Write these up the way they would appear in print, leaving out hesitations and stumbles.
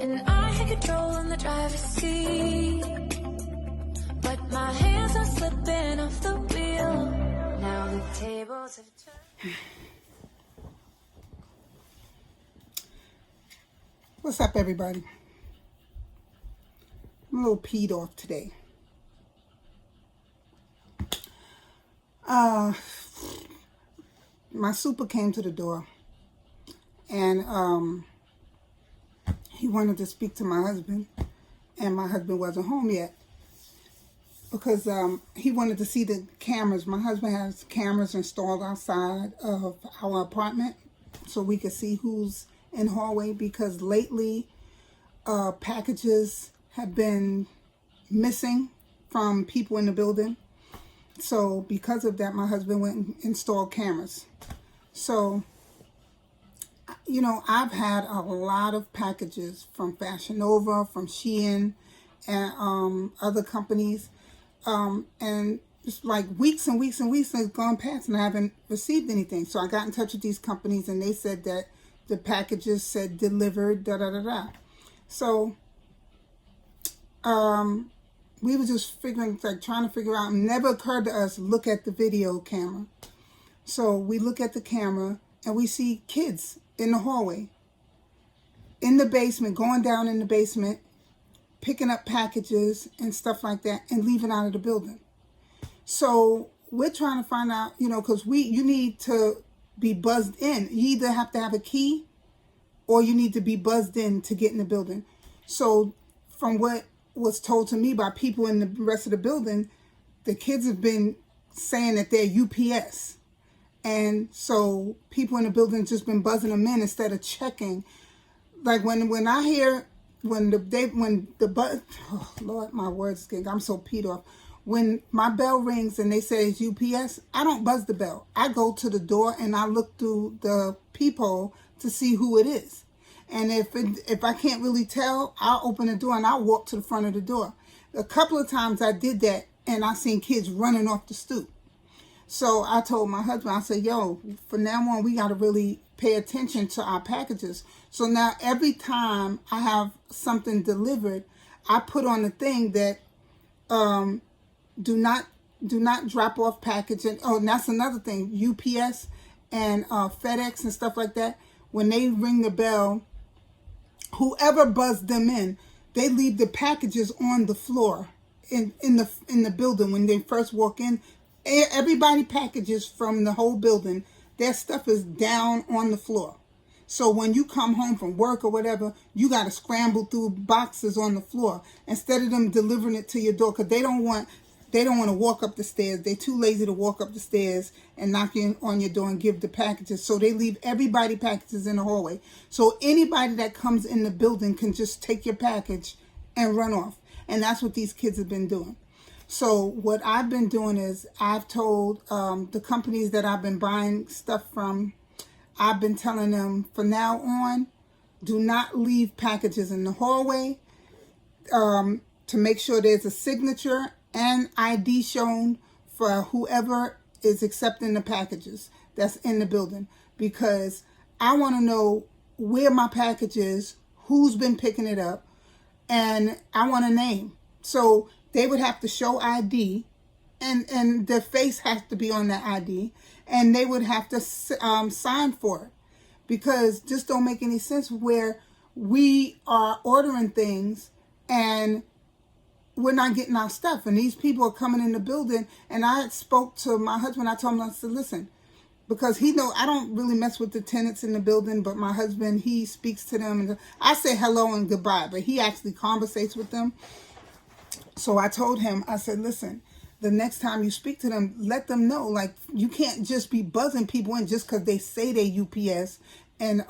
And I had control in the driver's seat, but my hands are slipping off the wheel. Now the tables have turned. What's up, everybody? I'm a little peed off today. My super came to the door, and he wanted to speak to my husband, and my husband wasn't home yet because he wanted to see the cameras. My husband has cameras installed outside of our apartment so we could see who's in the hallway, because lately packages have been missing from people in the building. So because of that, my husband went and installed cameras. So, you know, I've had a lot of packages from Fashion Nova, from Shein, and other companies. And it's like weeks and weeks and weeks have gone past and I haven't received anything. So I got in touch with these companies and they said that the packages said delivered, da-da-da-da. So we were just trying to figure out. It never occurred to us, look at the video camera. So we look at the camera and we see kids in the hallway, in the basement, going down in the basement, picking up packages and stuff like that and leaving out of the building. So we're trying to find out, you know, because you need to be buzzed in. You either have to have a key or you need to be buzzed in to get in the building. So from what was told to me by people in the rest of the building, the kids have been saying that they're UPS. And so people in the building just been buzzing them in instead of checking. Like when I hear, oh Lord, my words, I'm so peed off. When my bell rings and they say it's UPS, I don't buzz the bell. I go to the door and I look through the peephole to see who it is. And if I can't really tell, I'll open the door and I'll walk to the front of the door. A couple of times I did that and I seen kids running off the stoop. So I told my husband, I said, yo, from now on, we got to really pay attention to our packages. So now every time I have something delivered, I put on the thing that do not drop off package. And that's another thing. UPS and FedEx and stuff like that, when they ring the bell, whoever buzzed them in, they leave the packages on the floor in the building when they first walk in. Everybody packages from the whole building, their stuff is down on the floor. So when you come home from work or whatever, you got to scramble through boxes on the floor instead of them delivering it to your door, because they don't want to walk up the stairs. They're too lazy to walk up the stairs and knock on your door and give the packages. So they leave everybody packages in the hallway. So anybody that comes in the building can just take your package and run off. And that's what these kids have been doing. So what I've been doing is I've told the companies that I've been buying stuff from, I've been telling them from now on, do not leave packages in the hallway, to make sure there's a signature and ID shown for whoever is accepting the packages that's in the building, because I want to know where my package is, who's been picking it up, and I want a name. So they would have to show ID, and their face has to be on that ID, and they would have to sign for it, because this don't make any sense where we are ordering things and we're not getting our stuff, and these people are coming in the building. And I spoke to my husband. I told him, I said, listen, because he know I don't really mess with the tenants in the building, but my husband, he speaks to them, and I say hello and goodbye, but he actually conversates with them. So I told him, I said, listen, the next time you speak to them, let them know, like, you can't just be buzzing people in just because they say they UPS and,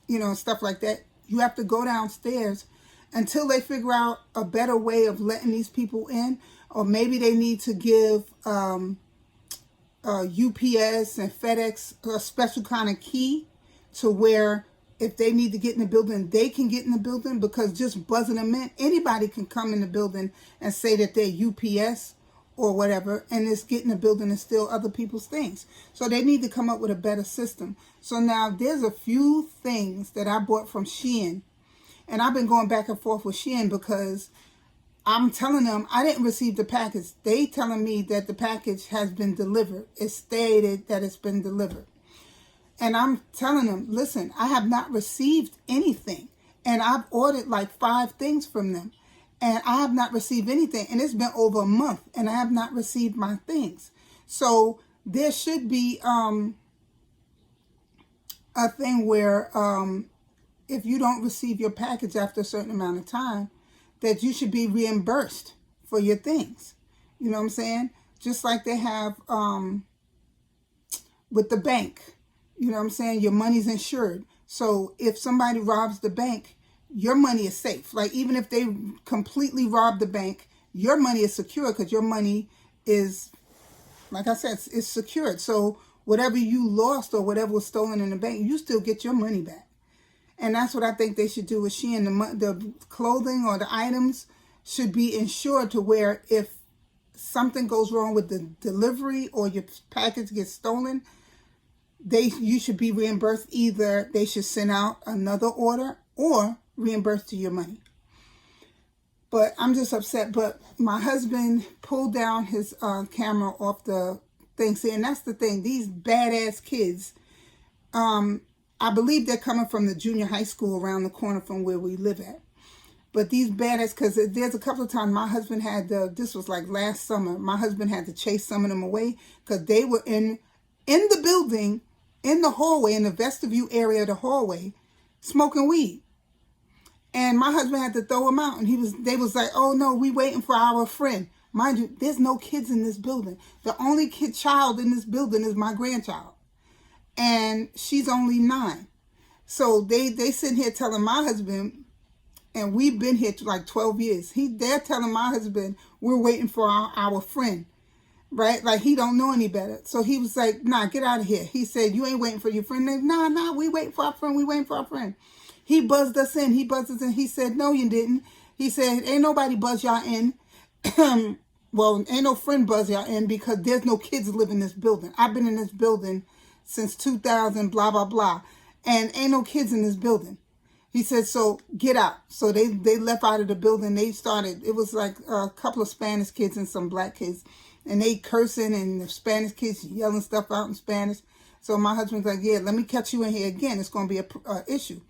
you know, stuff like that. You have to go downstairs until they figure out a better way of letting these people in, or maybe they need to give UPS and FedEx a special kind of key to where if they need to get in the building, they can get in the building, because just buzzing them in, anybody can come in the building and say that they're UPS or whatever, and it's get in the building and steal other people's things. So they need to come up with a better system. So now there's a few things that I bought from Shein And I've been going back and forth with Shein because I'm telling them I didn't receive the package. They telling me that the package has been delivered. It's stated that it's been delivered. And I'm telling them, listen, I have not received anything. And I've ordered like 5 things from them. And I have not received anything. And it's been over a month. And I have not received my things. So there should be a thing where if you don't receive your package after a certain amount of time, that you should be reimbursed for your things. You know what I'm saying? Just like they have with the bank. You know what I'm saying? Your money's insured. So if somebody robs the bank, your money is safe. Like even if they completely rob the bank, your money is secure because your money is, like I said, it's secured. So whatever you lost or whatever was stolen in the bank, you still get your money back. And that's what I think they should do with Shein. The clothing or the items should be insured to where if something goes wrong with the delivery or your package gets stolen, you should be reimbursed. Either they should send out another order or reimburse to your money. But I'm just upset. But my husband pulled down his camera off the thing. See, and that's the thing. These badass kids, I believe they're coming from the junior high school around the corner from where we live at. But these badass, because there's a couple of times my husband had this was like last summer, my husband had to chase some of them away because they were in the building, in the hallway, in the vestibule area of the hallway, smoking weed. And my husband had to throw them out. And they was like, oh no, we waiting for our friend. Mind you, there's no kids in this building. The only child in this building is my grandchild. And she's only 9. So they sitting here telling my husband, and we've been here like 12 years. They're telling my husband, we're waiting for our friend, right? Like he don't know any better. So he was like, nah, get out of here. He said, you ain't waiting for your friend. They, nah, we waiting for our friend. We waiting for our friend. He buzzed us in. He said, no, you didn't. He said, ain't nobody buzz y'all in. Well, ain't no friend buzz y'all in because there's no kids live in this building. I've been in this building since 2000, blah, blah, blah. And ain't no kids in this building. He said, so get out. So they left out of the building. They started, it was like a couple of Spanish kids and some black kids. And they cursing and the Spanish kids yelling stuff out in Spanish. So my husband's like, yeah, let me catch you in here again. It's going to be a issue.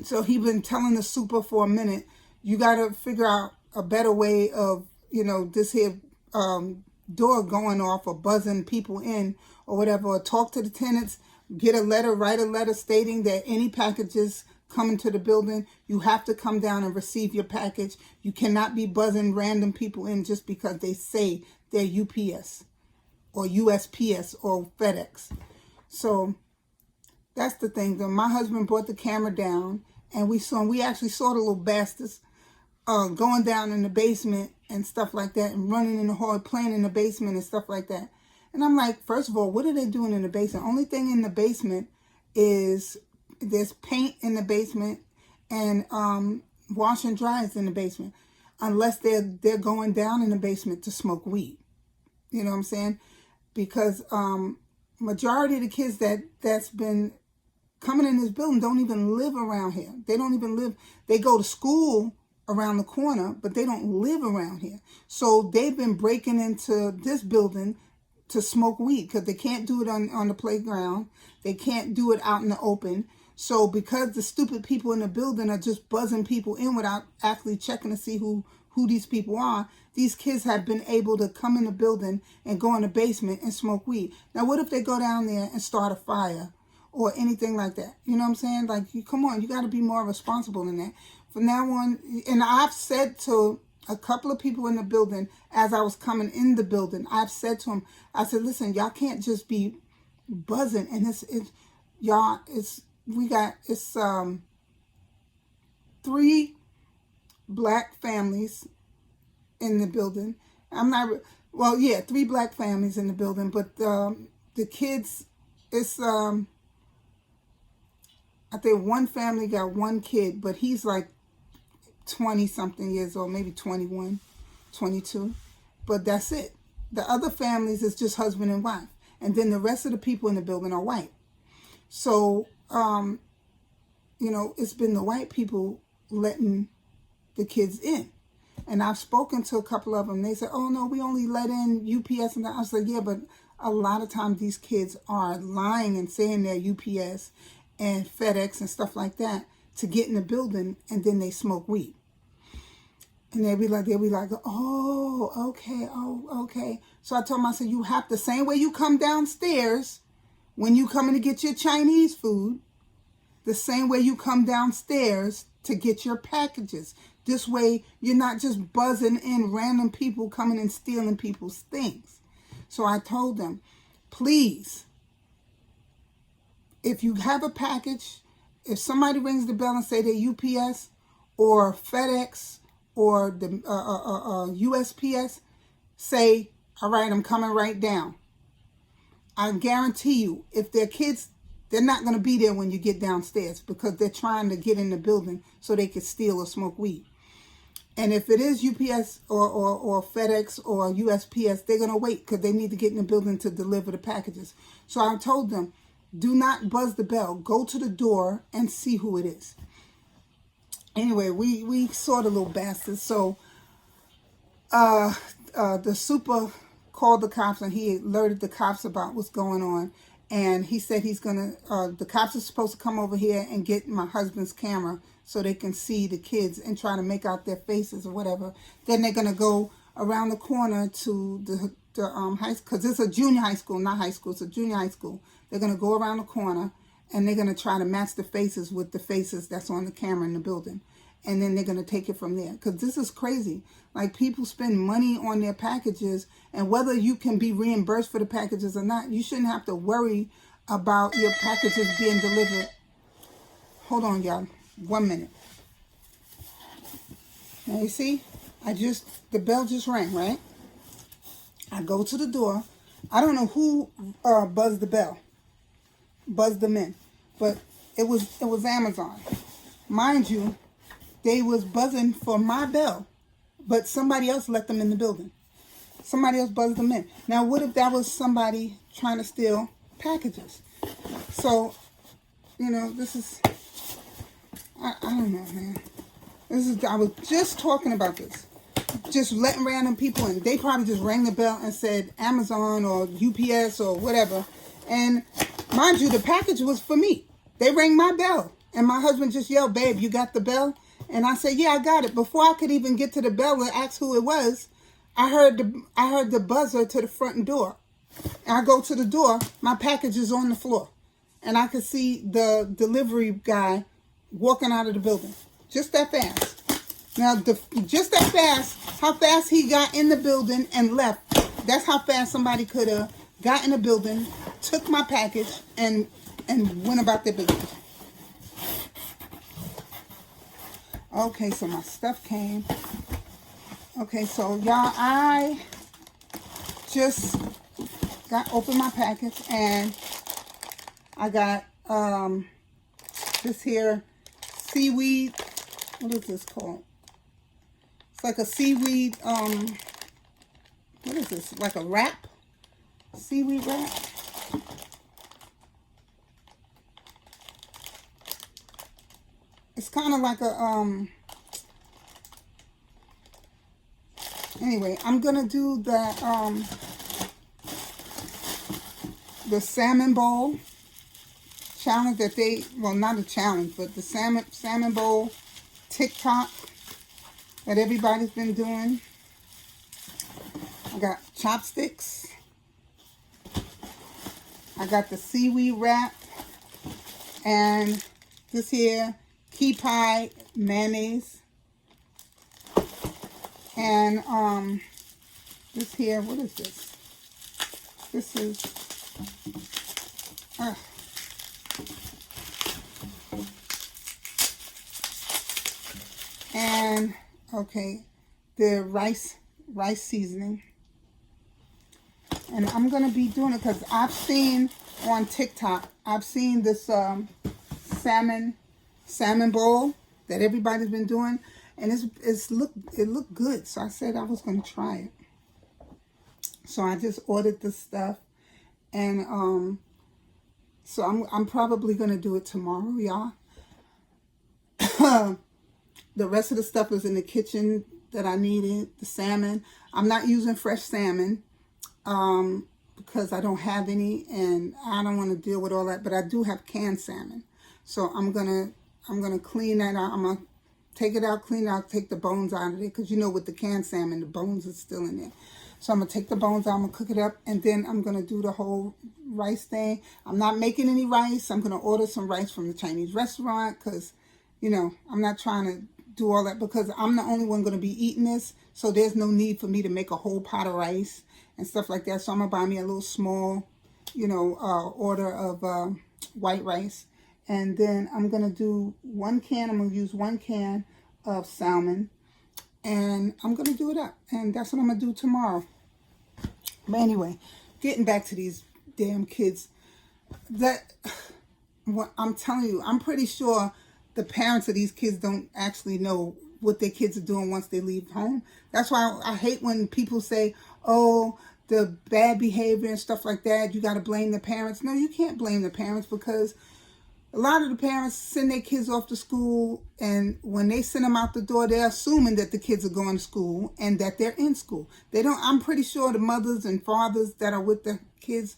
So he been telling the super for a minute, you got to figure out a better way of, this here door going off or buzzing people in or whatever, or talk to the tenants, get a letter, write a letter stating that any packages coming to the building, you have to come down and receive your package. You cannot be buzzing random people in just because they say they're UPS or USPS or FedEx. So that's the thing. Though my husband brought the camera down and we actually saw the little bastards going down in the basement and stuff like that and running in the hall, playing in the basement and stuff like that. And I'm like, first of all, what are they doing in the basement? Only thing in the basement is there's paint in the basement and wash and dryers in the basement, unless they're going down in the basement to smoke weed. You know what I'm saying? Because majority of the kids that's been coming in this building don't even live around here. They don't even live. They go to school around the corner, but they don't live around here. So they've been breaking into this building to smoke weed because they can't do it on the playground. They can't do it out in the open. So because the stupid people in the building are just buzzing people in without actually checking to see who these people are, these kids have been able to come in the building and go in the basement and smoke weed. Now, what if they go down there and start a fire or anything like that? You know what I'm saying? Like, come on, you got to be more responsible than that. From now on, and I've said to a couple of people in the building, as I was coming in the building, I've said to them, I said, listen, y'all can't just be buzzing. And it's 3 black families in the building. 3 black families in the building, but the kids, it's, I think one family got 1 kid, but he's like 20 something years old, maybe 21, 22, but that's it. The other families is just husband and wife, and then the rest of the people in the building are white. So you know, it's been the white people letting the kids in. And I've spoken to a couple of them. They said, oh, no, we only let in UPS. And I was like, yeah, but a lot of times these kids are lying and saying they're UPS and FedEx and stuff like that to get in the building, and then they smoke weed. And they'll be like, oh, okay. So I told them, I said, you have the same way you come downstairs when you come in to get your Chinese food, the same way you come downstairs to get your packages. This way, you're not just buzzing in random people coming and stealing people's things. So I told them, please, if you have a package, if somebody rings the bell and say they're UPS or FedEx or the USPS, say, all right, I'm coming right down. I guarantee you, if they're kids, they're not going to be there when you get downstairs because they're trying to get in the building so they can steal or smoke weed. And if it is UPS or FedEx or USPS, they're going to wait because they need to get in the building to deliver the packages. So I told them, do not buzz the bell. Go to the door and see who it is. Anyway, we saw the little bastards. So the super called the cops and he alerted the cops about what's going on. And he said he's going to, the cops are supposed to come over here and get my husband's camera so they can see the kids and try to make out their faces or whatever. Then they're going to go around the corner to the high school, because it's a junior high school, not high school, it's a junior high school. They're going to go around the corner and they're going to try to match the faces with the faces that's on the camera in the building. And then they're going to take it from there. Because this is crazy. Like, people spend money on their packages, and whether you can be reimbursed for the packages or not, you shouldn't have to worry about your packages being delivered. Hold on, y'all. 1 minute. Now, you see, the bell just rang, right? I go to the door. I don't know who buzzed the bell, buzzed them in, but it was Amazon. Mind you, they was buzzing for my bell, but somebody else let them in the building. Somebody else buzzed them in. Now, what if that was somebody trying to steal packages? So, you know, this is, I don't know, man. I was just talking about this. Just letting random people in. They probably just rang the bell and said Amazon or UPS or whatever. And mind you, the package was for me. They rang my bell. And my husband just yelled, babe, you got the bell? And I said, yeah, I got it. Before I could even get to the bell and ask who it was, I heard the buzzer to the front door. And I go to the door, my package is on the floor. And I could see the delivery guy walking out of the building. Just that fast. Now, just that fast, how fast he got in the building and left, that's how fast somebody could have got in the building, took my package, and went about their business. Okay, so my stuff came. Okay, so y'all, I just opened my package, and I got this here seaweed. What is this called? It's like a seaweed, what is this? Like a wrap? Seaweed wrap? It's kind of like a, anyway, I'm going to do that, the salmon bowl challenge that well, not a challenge, but the salmon bowl TikTok that everybody's been doing. I got chopsticks. I got the seaweed wrap. And this here, key pie mayonnaise. And this here, what is this? This is and okay, the rice seasoning. And I'm going to be doing it because I've seen on TikTok, I've seen this salmon bowl that everybody's been doing, and it looked good. So I said I was going to try it. So I just ordered this stuff, and so I'm probably going to do it tomorrow, y'all. The rest of the stuff is in the kitchen that I needed. The salmon. I'm not using fresh salmon because I don't have any, and I don't want to deal with all that. But I do have canned salmon, so I'm gonna clean that out. I'm gonna take it out, clean it out, take the bones out of it, because you know with the canned salmon, the bones are still in there. So I'm gonna take the bones out, I'm gonna cook it up, and then I'm gonna do the whole rice thing. I'm not making any rice. I'm gonna order some rice from the Chinese restaurant, because I'm not trying to do all that, because I'm the only one gonna be eating this. So there's no need for me to make a whole pot of rice and stuff like that. So I'm gonna buy me a little small, order of white rice. And then I'm going to do I'm going to use 1 can of salmon. And I'm going to do it up. And that's what I'm going to do tomorrow. But anyway, getting back to these damn kids. What I'm telling you, I'm pretty sure the parents of these kids don't actually know what their kids are doing once they leave home. That's why I hate when people say, oh, the bad behavior and stuff like that, you got to blame the parents. No, you can't blame the parents, because a lot of the parents send their kids off to school, and when they send them out the door, they're assuming that the kids are going to school and that they're in school. I'm pretty sure the mothers and fathers that are with the kids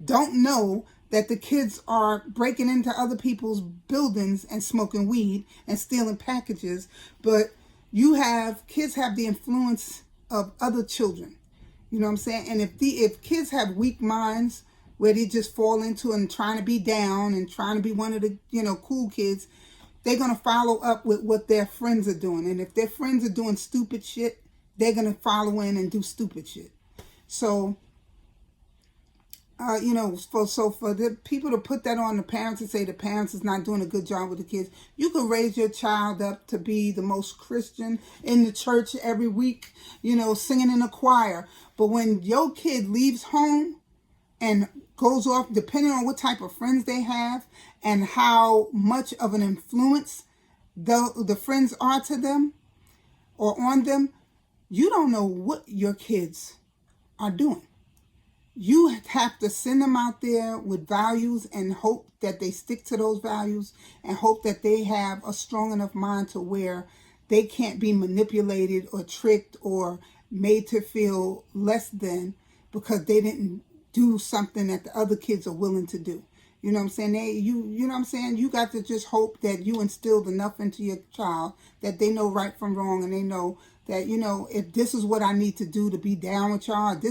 don't know that the kids are breaking into other people's buildings and smoking weed and stealing packages. But kids have the influence of other children. You know what I'm saying? And if kids have weak minds, where they just fall into and trying to be down and trying to be one of the, cool kids, they're going to follow up with what their friends are doing. And if their friends are doing stupid shit, they're going to follow in and do stupid shit. So, for the people to put that on the parents and say the parents is not doing a good job with the kids, you can raise your child up to be the most Christian in the church every week, singing in a choir. But when your kid leaves home and goes off, depending on what type of friends they have and how much of an influence the friends are to them or on them, you don't know what your kids are doing. You have to send them out there with values and hope that they stick to those values, and hope that they have a strong enough mind to where they can't be manipulated or tricked or made to feel less than because they didn't do something that the other kids are willing to do. You know what I'm saying? You know what I'm saying? You got to just hope that you instilled enough into your child that they know right from wrong, and they know that, if this is what I need to do to be down with y'all, if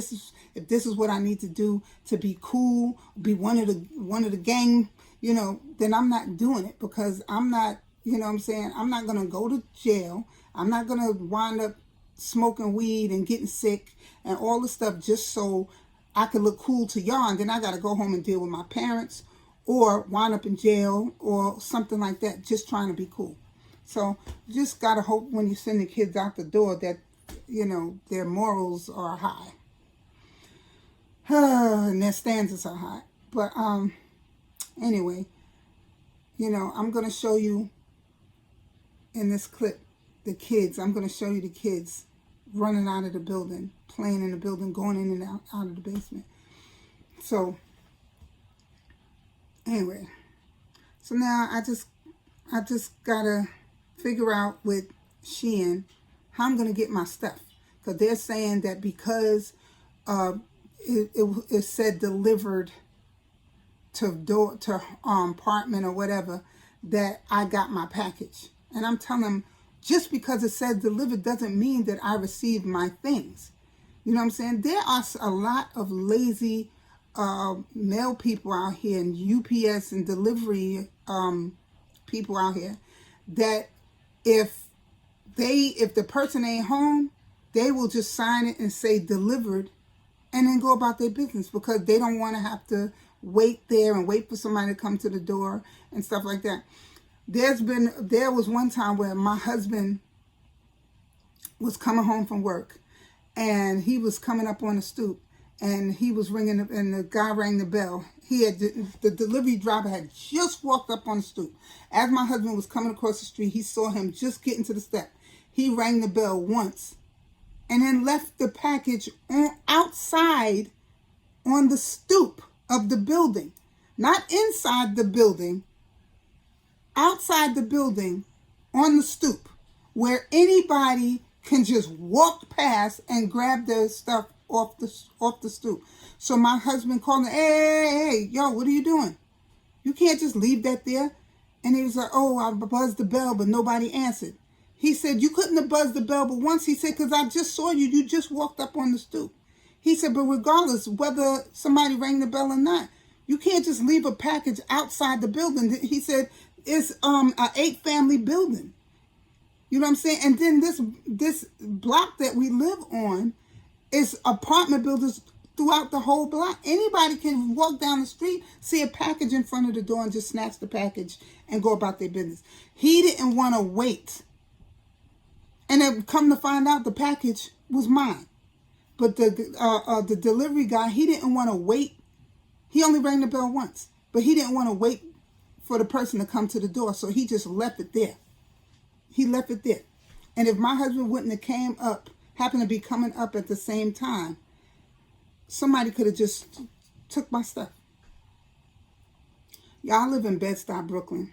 this is what I need to do to be cool, be one of the gang, then I'm not doing it, because I'm not, I'm not going to go to jail. I'm not going to wind up smoking weed and getting sick and all the stuff just so I could look cool to y'all, and then I got to go home and deal with my parents or wind up in jail or something like that, just trying to be cool. So you just got to hope when you send the kids out the door that, their morals are high. And their standards are high. But anyway, I'm going to show you in this clip the kids. I'm going to show you the kids running out of the building, playing in the building, going in and out of the basement. So anyway, so now I just gotta figure out with Shein how I'm gonna get my stuff, because they're saying that because it said delivered to apartment or whatever, that I got my package. And I'm telling them, just because it says delivered doesn't mean that I received my things. You know what I'm saying? There are a lot of lazy mail people out here, and UPS and delivery people out here, that if the person ain't home, they will just sign it and say delivered and then go about their business, because they don't want to have to wait there and wait for somebody to come to the door and stuff like that. There was one time where my husband was coming home from work, and he was coming up on the stoop, and he was ringing, and the guy rang the bell. The delivery driver had just walked up on the stoop. As my husband was coming across the street, he saw him just getting to the step. He rang the bell once, and then left the package outside on the stoop of the building, not inside the building, outside the building, on the stoop where anybody can just walk past and grab their stuff off the stoop. So my husband called me, hey, yo, what are you doing? You can't just leave that there. And he was like, oh, I buzzed the bell, but nobody answered. He said, you couldn't have buzzed the bell but once. He said, because I just saw you. You just walked up on the stoop. He said, but regardless, whether somebody rang the bell or not, you can't just leave a package outside the building. He said, it's an 8-family building. You know what I'm saying? And then this block that we live on is apartment buildings throughout the whole block. Anybody can walk down the street, see a package in front of the door, and just snatch the package and go about their business. He didn't want to wait. And then come to find out, the package was mine. But the delivery guy, he didn't want to wait. He only rang the bell once, but he didn't want to wait for the person to come to the door, so he just left it there. He left it there. And if my husband wouldn't have happened to be coming up at the same time, somebody could have just took my stuff. Y'all live in Bed-Stuy, Brooklyn,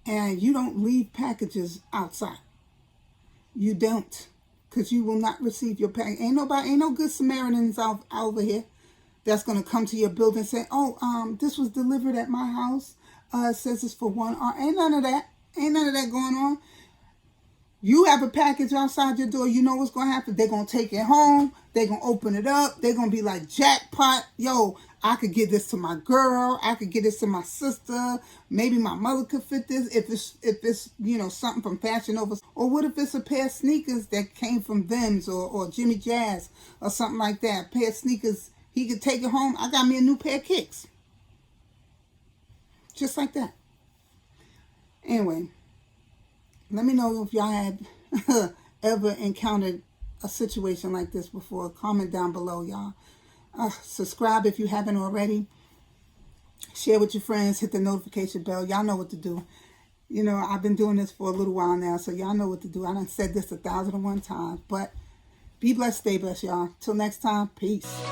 and you don't leave packages outside. You don't, because you will not receive your package. Ain't no good Samaritans out over here that's going to come to your building and say, oh, this was delivered at my house. It says it's for one hour. Ain't none of that. Ain't none of that going on. You have a package outside your door, you know what's going to happen. They're going to take it home. They're going to open it up. They're going to be like, jackpot. Yo, I could give this to my girl. I could give this to my sister. Maybe my mother could fit this if it's something from Fashion Nova. Or what if it's a pair of sneakers that came from Vim's or Jimmy Jazz or something like that. A pair of sneakers, he could take it home. I got me a new pair of kicks. Just like that. Anyway. Let me know if y'all had ever encountered a situation like this before. Comment down below, y'all. Subscribe if you haven't already. Share with your friends. Hit the notification bell. Y'all know what to do. You know, I've been doing this for a little while now, so y'all know what to do. I done said this 1,001 times. But be blessed, stay blessed, y'all. Till next time, peace.